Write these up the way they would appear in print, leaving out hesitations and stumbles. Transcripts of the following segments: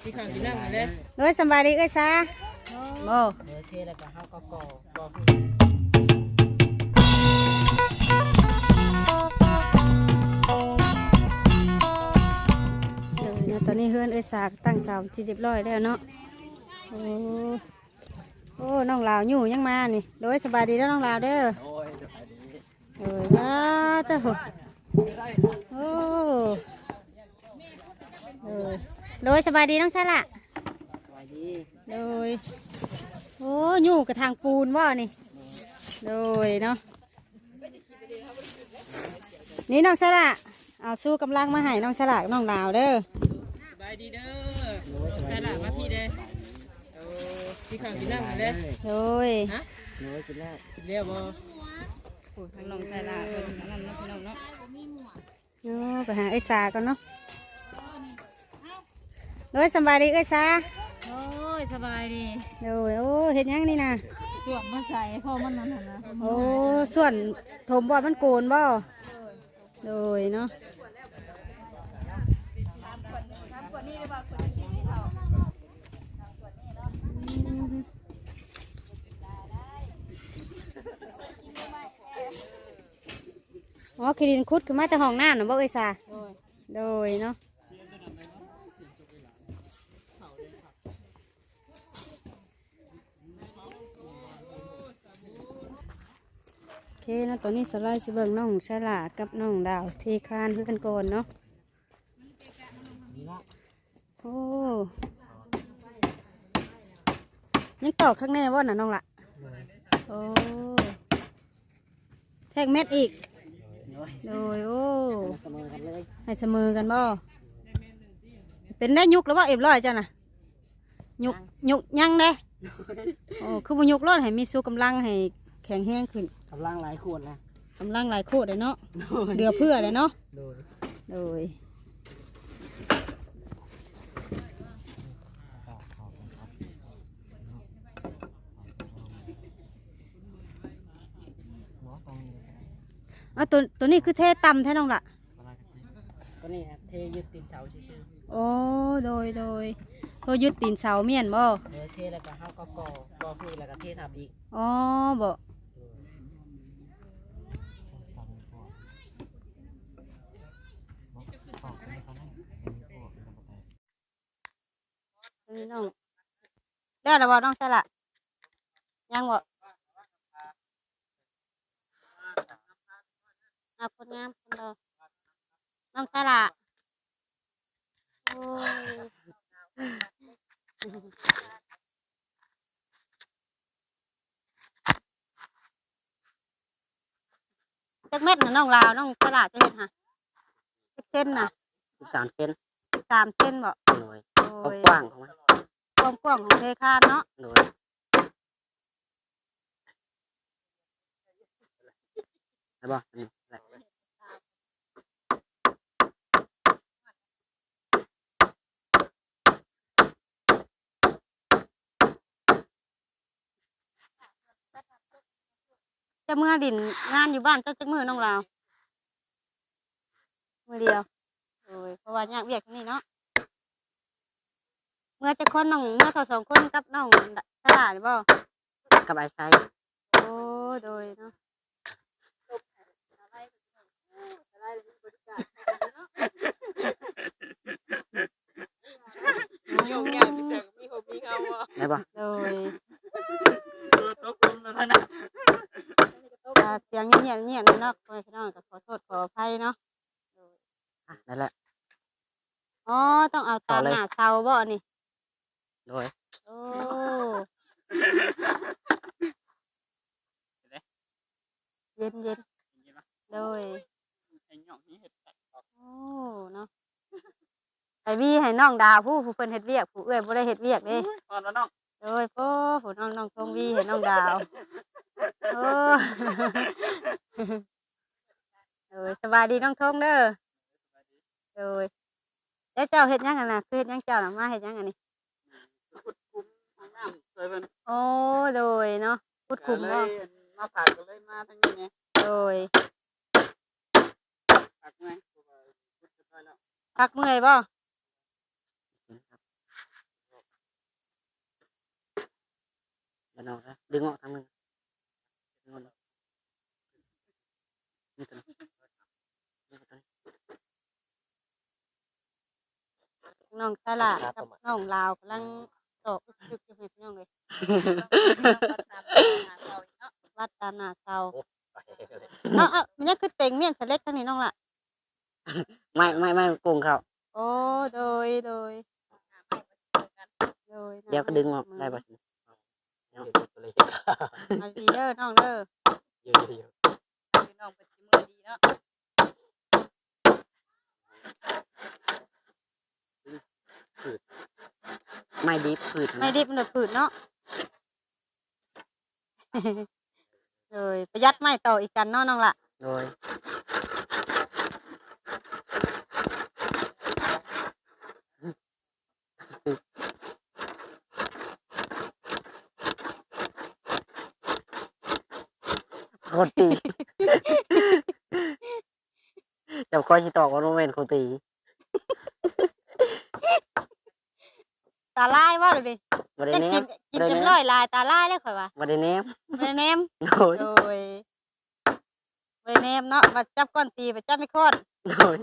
ที่ข้างที่นั่งเลย โดยสบายดีเอ้ยซาโอ้ เทแล้วก็เฮาก็ก่อเดี๋ยวนะตอนนี้เฮือนเอ้ยซาตั้งเสาที่เรียบร้อยแล้วเนาะโอ้โอ้น้องลาวอยู่ยังมานี่โดยสบายดีแล้วน้องลาวเด้อโอ้ยว้าเต้าโอ้โดยสบายดีน้องซาละโดยโอ้อยู่กระทางปูนว่านี่โดยเนาะนี่น้องซาละเอาสู้กำลังมาให้น้องซาละน้องลาวเด้อสบายดีเด้อสาระมาพี่เด้อที่ข้างที่นั่งเลย โดย ฮะน้อยกินแล้วกินแล้วบ่โอ้ทางน้องสาระเพิ่นนั่นเนาะพี่น้องเนาะโอ้ไปหาไอ้ซาก่อนเนาะโดยสบายดีไอ้ซาโอ้ยสบายดี โดยโอ้เห็นยังนี่นะ ส่วนมาใส่พ่อมันนั่นนะ โอ้ส่วนถมบ่มันโกนบ่โดยเนาะอ๋อคือดินคุดคือมาแต่ห้องน้ำนะบ่เอ้ยซาโดยเนาะโอเคนะตอนนี้สไลด์สิเบิ่งน้องฉลาดกับน้องดาวเทคานคือกันก่อนเนาะโอ้ยังตอกข้างในว่าน่ะน้องละโอ้แทกเม็ดอีกโดยโอ้ให้เสมอกันบ่เป็นได้ยุกแล้วว่าเอ็มร้อยเจ้าน่ะยุกยังเด้โอ้คือบุยุกรอดให้มีสู้กำลังให้แข็งแห้งขึ้นกำลังหลายขวดนะกำลังหลายโคตรเลยเนาะเดือเพื่อเลยเนาะโดยตัวนี้คือเทต่ำแท้น้องละก็นี่ครับเทยึดตีนเสาซื่อโอ้โดยเพื่อยึดตีนเสาเมียนบ่เทแล้วก็เฮาก็ก่อคือแล้วก็เททับอีกอ๋อบ่น้องได้แล้วบ่น้องใช่ละยังบ่เอาคนงามคนรอน้องใช่ละโอ้จักเม็ดน่ะน้องลาวน้องใช่ละจะเห็นฮะเส้นน่ะ13เซน3 เส้นบ่หน่วยกว้างของมันความกว้างของเทคานเนาะหน่วยได้บ่จะเมื่อดินงานอยู่บ้านจะมือน้องลาวมือเดียวโอ้ยเพราะว่ายากเวียกนี่เนาะเมื่อจะคนน้องเมื่อเขา2 คนกับน้องตลาดบ่กับไอ้ไซโอ้โดยเนาะโยกย้ายไปเจอมีหกมีเงาได้ป่ะโดยตกลงแล้วนะเสียงเงียบๆเนาะพี่น้องก็ขอโทษขออภัยเนาะนั่นแหละอ๋อต้องเอาตามหน้าเสาบ่นี่โดยโอ้เย็นโดยโอ้เนาะไอวี่ให้น้องดาวผู้เพิ่นเฮ็ดเวียกผู้เอ้ยบ่ได้เฮ็ดเวียกเด้พอแล้วน้องโดยผู้น้องทงวีให้น้องดาวโอ้สบายดีน้องทงเด้อโดยแล้วเจ้าเฮ็ดยังไงน่ะคือเฮ็ดยังเจ้าน่ะมาเฮ็ดยังไงนี่ขุดคุ้มทางน้ำเคยเป็นโอ้โดยเนาะขุดคุ้มเนาะมาผ่านก็เลยมาทางนี้ไงโดยพักเมื่อยพักเมื่อยบ่ มันออกแล้วดึงออกทางนึงนี่ตัวนี้นี่ตัวนี้ น้องสละกับน้องลาวกำลังตอกอึกๆอยู่พี่น้องเลยวัดตามหน้าเสาเอามันยังคือเต็งเมี่ยงสเล็กทั้งนี้น้องล่ะ ไม่โกงเขา โอ้โดยเดี๋ยวก็ดึงออกได้ป่ะ เอาดีเด้อน้องเด้อ น้องเป็นมือดีเนาะ ไม่ดิบผืด ไม่ดิบมันผืดเนาะ เลยประหยัดไม้ต่ออีกกันเนาะน้องล่ะ โดยโคตรตีจับคอยชิตอกว่าโมเมนต์โคตรตี ตาลายว่าเลยดิ บริ เล่น เน กิ ม นกินจนร้อยลายตาลายเลยข่อยว่า บริเนม ไม่ได้แนม โดย โดยไม่ได้แนมเนาะมาจับก้อนตีไปจับไม่คอด โดย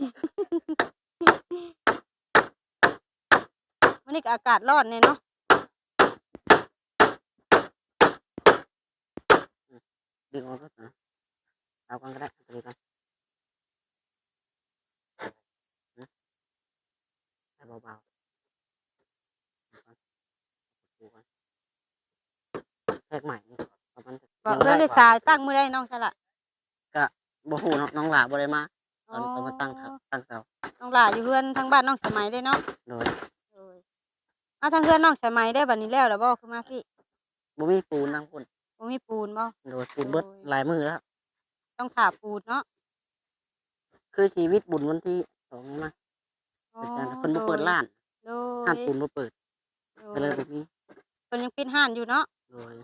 วันนี้ก็อากาศร้อนเนี่ยเนาะ ดึงออกก็นะเอากันก็ได้ตัวนี้กันให้เบาๆแทกใหม่ประมาณ บอกเรื่องได้สายตั้งมือได้น้องสละ บ่ฮู้น้องหลาบ่ได้มาตอนมาตั้งเสา น้องหล่าอยู่เพื่อนทางบ้านน้องสมัยได้เนาะ โดย เอาทางเพื่อนน้องสมัยได้บัดนี้แล้วหรือบ่คือมาพี่ บ่มีปูนทั้งคน บ่มีปูนบ่ โดยปูนเบิดหลายมือแล้ว ต้องถาปูนเนาะ คือชีวิตบุญวันที่2นี่มาเป็นการเพิ่นบ่เปิดร้าน โด ห้าน ย ปูนบ่เปิดก็เลยแบบนี้ เพิ่นยังปิดห้านอยู่เนาะ โดย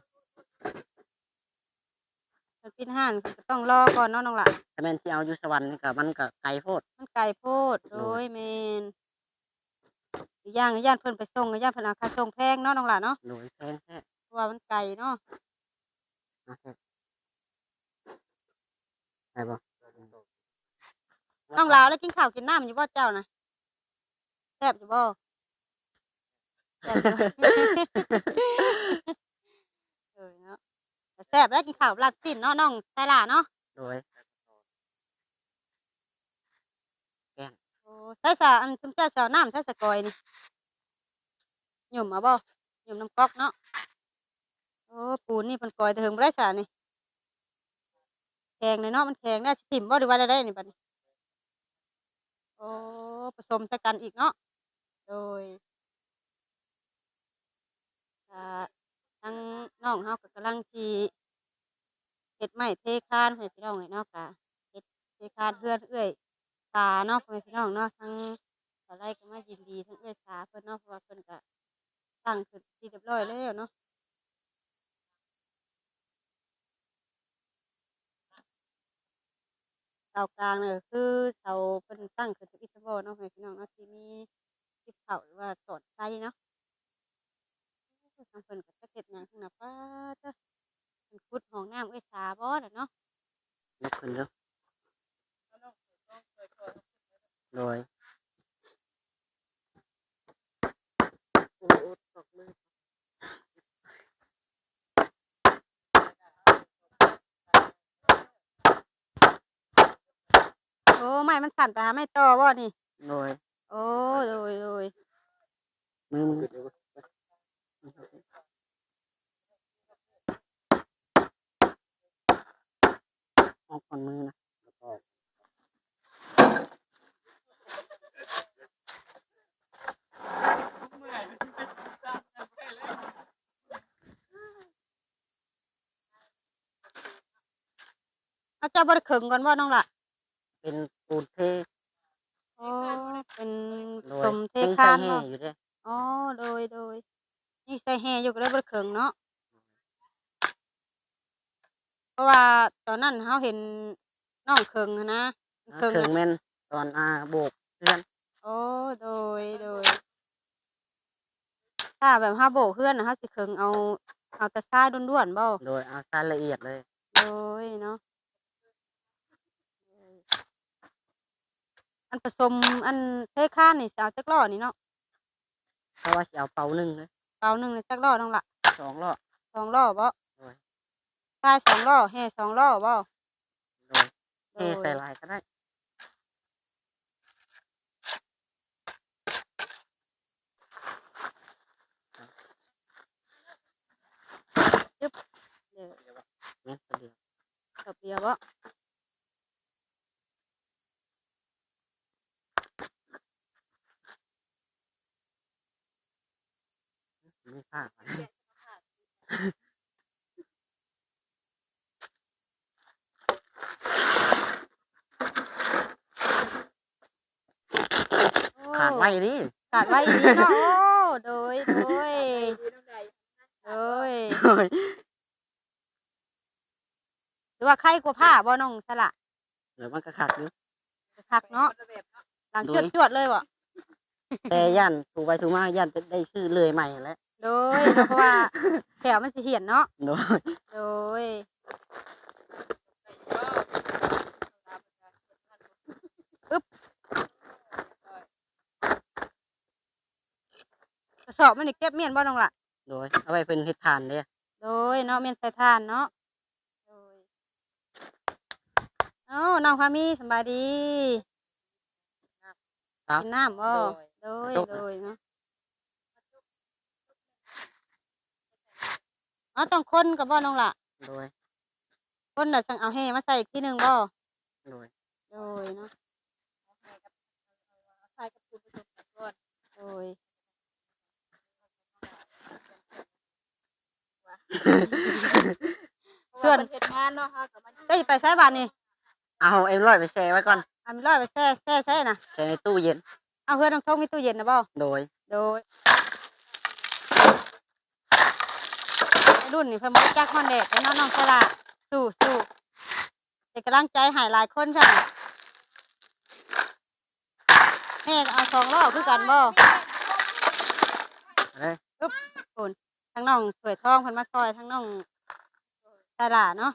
เพิ่นปิดห้านก็ต้องรอก่อนเนาะน้องหล่ะ ถ้าแม่นสิเอาอยู่สวรรค์นี่ก็มันก็ไกลโพด มันไกลโพดโดยแม่นอีกอย่างย่านเพิ่นไปส่งย่านเพิ่นเอาค่าส่งแพงเนาะน้องหล่ะเนาะ โดยแพงแท้ เพราะว่ามันไกลเนาะ นะแท้ได้บ่ น้องหล่ะแล้วกินข้าวกินน้ำอยู่บ่เจ้านะแซ่บอยู่บ่แซ่บอยู่ เนาะแต่แซ่บแล้วกินข้าวราดสิ้นเนาะน้องไสล่ะเนาะ โดย โอ้ใส่สาอันซุมเจ้าสาวน้ำใส่สะกอยนี่หยุ่มเอาบ่หยุ่มน้ำก๊อกเนาะโอ้ปูนนี่เพิ่นกอยแต่เฮิงบ่ได้สานี่แข็งเลยเนาะมันแข็งได้สิถิ่มบ่หรือว่าได้นี่บัดนี้โอ้ผสมใส่กันอีกเนาะโดยทั้งน้องเฮาก็กำลังสิเฮ็ดไม้เทคานให้พี่น้องเนาะก็เฮ็ดเทคานเฮือนเอื้อยตาเนาะพ่อแม่พี่น้องเนาะทั้งสาวไร่ก็มายินดีทั้งเอื้อยตาเพิ่นเนาะเพราะว่าเพิ่นก็ตั้งขึ้นที่เรียบร้อยแล้วเนาะเสากลางเนี่ยคือเสาเพิ่นตั้งขึ้นที่อิฐบ่เนาะพ่อแม่พี่น้องเนาะที่มีทิศเขาหรือว่าสอดไส้เนาะทางเพิ่นก็จะเฮ็ดหยังทั้งนั้นป้าเด้อเพิ่นขุดห้องน้ำเอื้อยตาบ่ล่ะเนาะ ยกขึ้นเด้อโดย โอ้ไม้มันสั่นไปหาไม้ต่อบ่นี่ โดย โอ้โดยมือออกก่อนมือนะ อาจารย์บ่ได้เคิงก่อนบ่น้องล่ะ เป็นปูนเท อ๋อเป็น โด ส ย มเท มี คา ใส่ น แห่ เนาะ อยู่เด้อ อ๋อโดยนี่ใส่แฮอยู่ก็เลยบ่ได้เคิงเนาะเพราะว่าตอนนั้นเฮาเห็นน้องเคิงหั้นนะเคิง ถึงแม่นตอนโบกเพื่อน โอ้โดยถ้าแบบเฮาโบกเฮือนน่ะเฮาสิเคิงเอา เอาแต่ทรายด้วนๆบ่ โดยเอาทรายละเอียดเลย โดยเนาะอันผสมอันเทข้านนี่สิเอาจักล้อนี่เนาะ เพราะว่าสิเอาเป่าหนึ่งเลย เปล่าหนึ่งเลยจักล้อน้องละ 2 รอบ 2 ล้อบ่ โดย ทราย2 ล้อแห่2 ล้อบ่ โดยเทใส่ลายก็ได้ เดี๋ยว แม่นตัวเดียว ดอกเดียวบ่ ไม่พลาด โอ้ ขาดไว้ดิ ขาดไว้อีกเนาะโอ้โดยโดย โดย หรือว่าใครกลัวผ้าบ่น้องสละ เดี๋ยวมันก็ขาดอยู่ คักเนาะหลัง โด จ ย วดจวดเลยบ่ แต่ย่านถูไปถูมาย่านจะได้ชื่อเลยใหม่แล้ว โดยเนาะเพราะว่าแถวมันสิเหียนเนาะ โดย โดยอึ๊บกระสอบมันนี่เก็บเมียนบ่น้องล่ะ โดยเอาไว้เป็นเฮ็ดทานเด้ โดยเนาะเมียนใส่ทานเนาะโดยเอ้าน้องพามีสำบายดีกินน้ำบ่โดยโดยเนาะอ๋อต้องคนกับบ่น้องล่ะ โดย คนน่ะสั่งเอาแห่มาใส่อีกทีหนึงบ่ โดย โดยเนาะโดย ส่วนเฮ็ดงานเนาะค่ะก็มาไปไสบ้านนี่ เอาเอ็มร้อยไปแช่ไว้ก่อน อันร้อยไปแช่น่ะ แช่ในตู้เย็น เอาเพื่อนน้องทงมีตู้เย็นนะบ่ โดย โดยรุ่นนี่เพิ่นบ่รู้จักฮอนแดดแต่น้องๆสละสู้เป็นกำลังใจให้หลายคนจ้ะแม่ก็เอา2 ล้อคือกันบ่ เอ้ย ทั้งน้องเผยทองเพิ่นมาซอยทั้งน้องสละเนาะ